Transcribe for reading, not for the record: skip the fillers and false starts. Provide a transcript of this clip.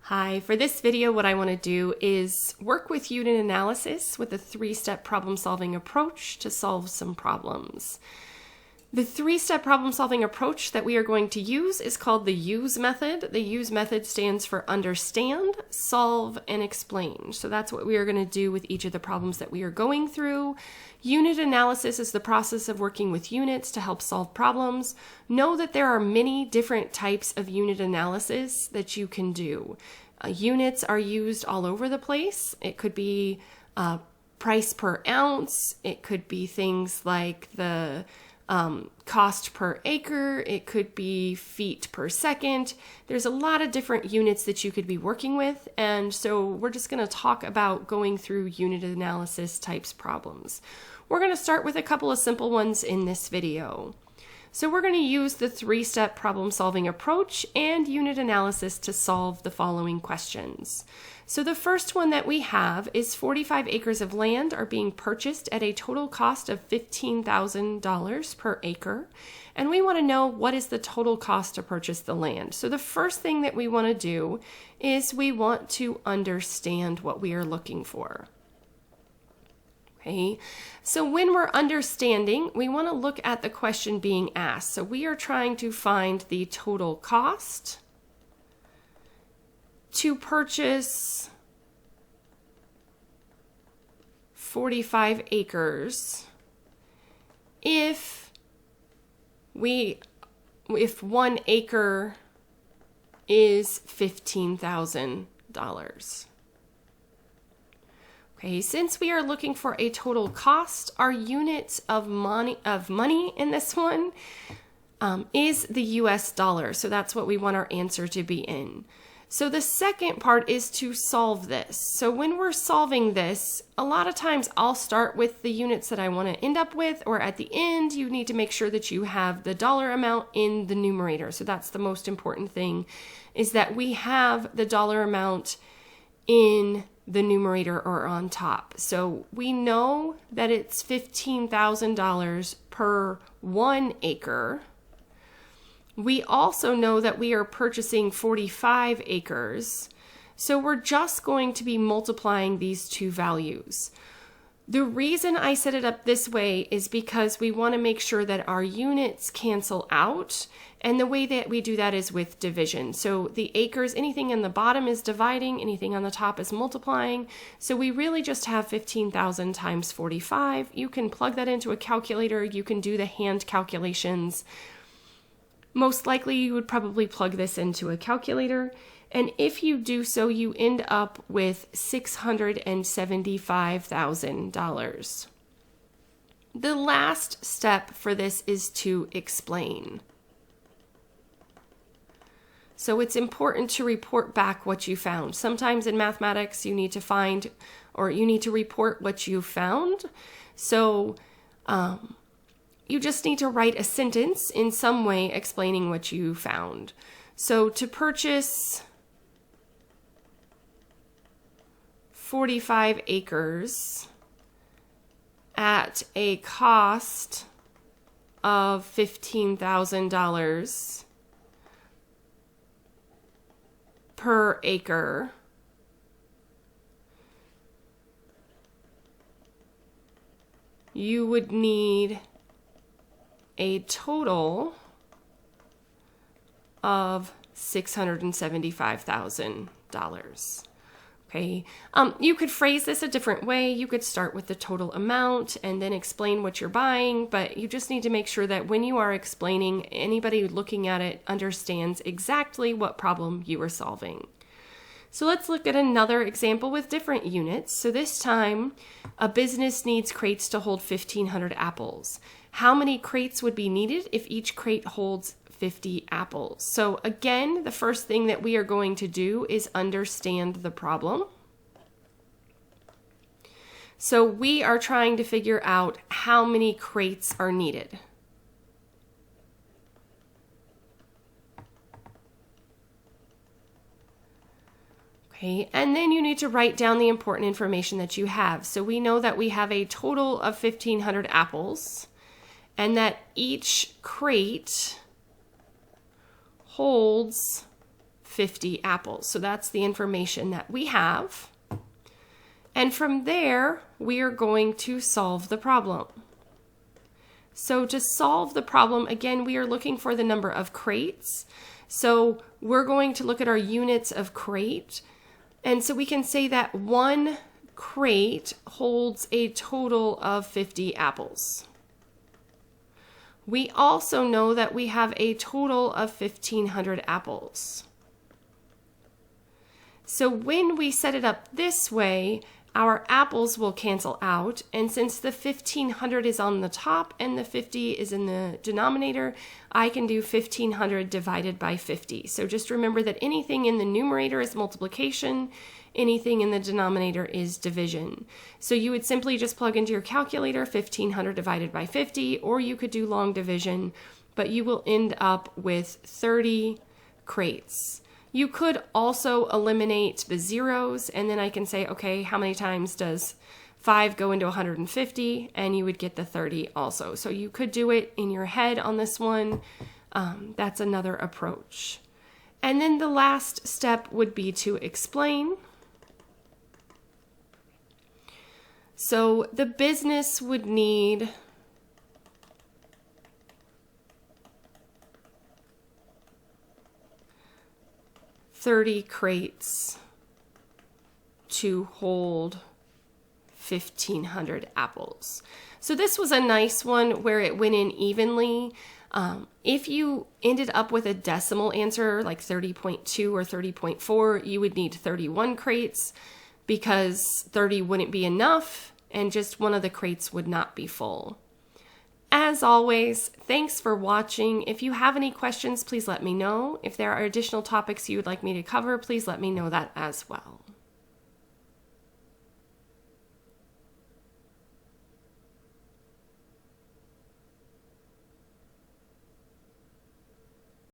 Hi, for this video what I want to do is work with unit analysis with a three-step problem-solving approach to solve some problems. The three-step problem-solving approach that we are going to use is called the USE method. The USE method stands for understand, solve, and explain. So that's what we are going to do with each of the problems that we are going through. Unit analysis is the process of working with units to help solve problems. Know that there are many different types of unit analysis that you can do. Units are used all over the place. It could be price per ounce. It could be things like the cost per acre. It could be feet per second. There's a lot of different units that you could be working with, and so we're just going to talk about going through unit analysis types problems. We're going to start with a couple of simple ones in this video. So we're going to use the three-step problem-solving approach and unit analysis to solve the following questions. So the first one that we have is 45 acres of land are being purchased at a total cost of $15,000 per acre, and we want to know what is the total cost to purchase the land. So the first thing that we want to do is we want to understand what we are looking for. Okay, so when we're understanding, we want to look at the question being asked. So we are trying to find the total cost to purchase 45 acres if 1 acre is $15,000. Okay, since we are looking for a total cost, our units of money in this one is the US dollar. So that's what we want our answer to be in. So the second part is to solve this. So when we're solving this, a lot of times I'll start with the units that I want to end up with, or at the end, you need to make sure that you have the dollar amount in the numerator. So that's the most important thing, is that we have the dollar amount in the numerator or on top. So we know that it's $15,000 per 1 acre. We also know that we are purchasing 45 acres. So we're just going to be multiplying these two values. The reason I set it up this way is because we want to make sure that our units cancel out, and the way that we do that is with division. So the acres, anything in the bottom is dividing, anything on the top is multiplying. So we really just have 15,000 times 45. You can plug that into a calculator. You can do the hand calculations. Most likely you would probably plug this into a calculator. And if you do so, you end up with $675,000. The last step for this is to explain. So it's important to report back what you found. Sometimes in mathematics you need to find, or you need to report what you found. So you just need to write a sentence in some way explaining what you found. So to purchase 45 acres at a cost of $15,000 per acre, you would need a total of $675,000. Okay. You could phrase this a different way. You could start with the total amount and then explain what you're buying, but you just need to make sure that when you are explaining, anybody looking at it understands exactly what problem you are solving. So let's look at another example with different units. So this time, a business needs crates to hold 1,500 apples. How many crates would be needed if each crate holds 50 apples? So again, the first thing that we are going to do is understand the problem. So we are trying to figure out how many crates are needed. Okay, and then you need to write down the important information that you have. So we know that we have a total of 1,500 apples, and that each crate holds 50 apples. So that's the information that we have. And from there, we are going to solve the problem. So to solve the problem, again, we are looking for the number of crates. So we're going to look at our units of crate. And so we can say that one crate holds a total of 50 apples. We also know that we have a total of 1,500 apples. So when we set it up this way, our apples will cancel out, and since the 1,500 is on the top and the 50 is in the denominator, I can do 1,500 divided by 50. So just remember that anything in the numerator is multiplication, anything in the denominator is division. So you would simply just plug into your calculator 1,500 divided by 50, or you could do long division, but you will end up with 30 crates. You could also eliminate the zeros, and then I can say, okay, how many times does 5 go into 150? And you would get the 30 also. So you could do it in your head on this one. That's another approach. And then the last step would be to explain. So the business would need 30 crates to hold 1,500 apples. So this was a nice one where it went in evenly. If you ended up with a decimal answer like 30.2 or 30.4, you would need 31 crates because 30 wouldn't be enough and just one of the crates would not be full. As always, thanks for watching. If you have any questions, please let me know. If there are additional topics you would like me to cover, please let me know that as well.